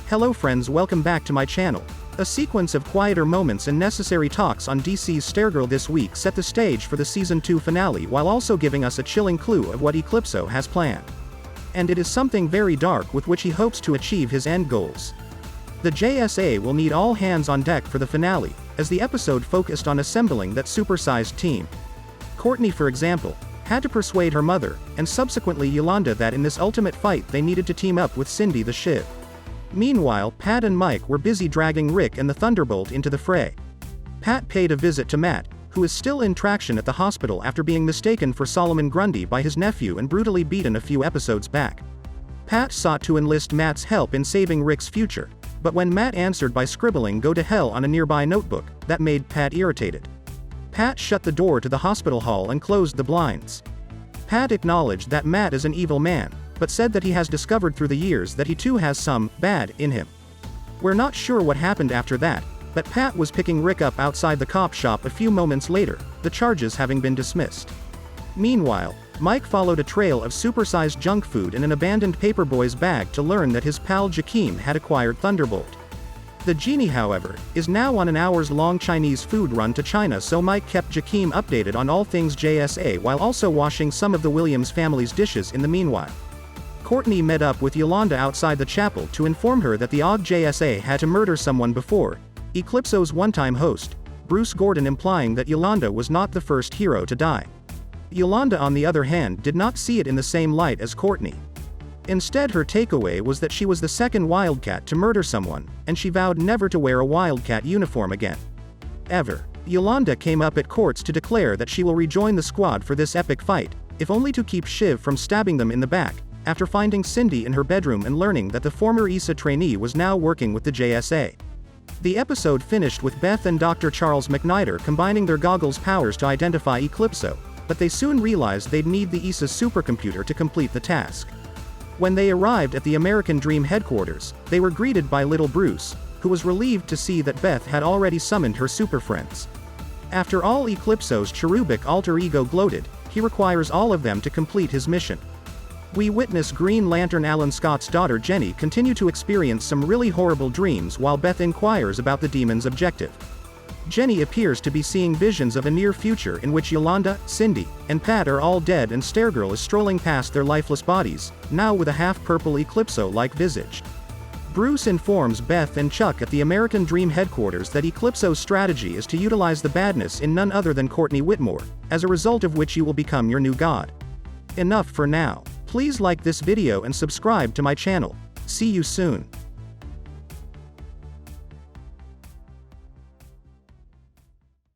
Hello friends, welcome back to my channel. A sequence of quieter moments and necessary talks on DC's Stargirl this week set the stage for the Season 2 finale while also giving us a chilling clue of what Eclipso has planned. And it is something very dark with which he hopes to achieve his end goals. The JSA will need all hands on deck for the finale, as the episode focused on assembling that supersized team. Courtney, for example, had to persuade her mother, and subsequently Yolanda, that in this ultimate fight they needed to team up with Cindy the Shiv. Meanwhile, Pat and Mike were busy dragging Rick and the Thunderbolt into the fray. Pat paid a visit to Matt, who is still in traction at the hospital after being mistaken for Solomon Grundy by his nephew and brutally beaten a few episodes back. Pat sought to enlist Matt's help in saving Rick's future, but when Matt answered by scribbling "Go to hell" on a nearby notebook, that made Pat irritated. Pat shut the door to the hospital hall and closed the blinds. Pat acknowledged that Matt is an evil man, but said that he has discovered through the years that he too has some bad in him. We're not sure what happened after that, but Pat was picking Rick up outside the cop shop a few moments later, the charges having been dismissed. Meanwhile, Mike followed a trail of supersized junk food in an abandoned paperboy's bag to learn that his pal Jakeem had acquired Thunderbolt. The genie, however, is now on an hours-long Chinese food run to China, so Mike kept Jakeem updated on all things JSA while also washing some of the Williams family's dishes in the meanwhile. Courtney met up with Yolanda outside the chapel to inform her that the OG JSA had to murder someone before Eclipso's one-time host, Bruce Gordon, implying that Yolanda was not the first hero to die. Yolanda, on the other hand, did not see it in the same light as Courtney. Instead, her takeaway was that she was the second Wildcat to murder someone, and she vowed never to wear a Wildcat uniform again. Ever. Yolanda came up at courts to declare that she will rejoin the squad for this epic fight, if only to keep Shiv from stabbing them in the back, after finding Cindy in her bedroom and learning that the former ISA trainee was now working with the JSA. The episode finished with Beth and Dr. Charles McNider combining their goggles' powers to identify Eclipso, but they soon realized they'd need the ISA supercomputer to complete the task. When they arrived at the American Dream headquarters, they were greeted by little Bruce, who was relieved to see that Beth had already summoned her super friends. After all, Eclipso's cherubic alter ego gloated, he requires all of them to complete his mission. We witness Green Lantern Alan Scott's daughter Jenny continue to experience some really horrible dreams while Beth inquires about the demon's objective. Jenny appears to be seeing visions of a near future in which Yolanda, Cindy, and Pat are all dead and Stargirl is strolling past their lifeless bodies, now with a half-purple Eclipso-like visage. Bruce informs Beth and Chuck at the American Dream headquarters that Eclipso's strategy is to utilize the badness in none other than Courtney Whitmore, as a result of which you will become your new god. Enough for now. Please like this video and subscribe to my channel. See you soon.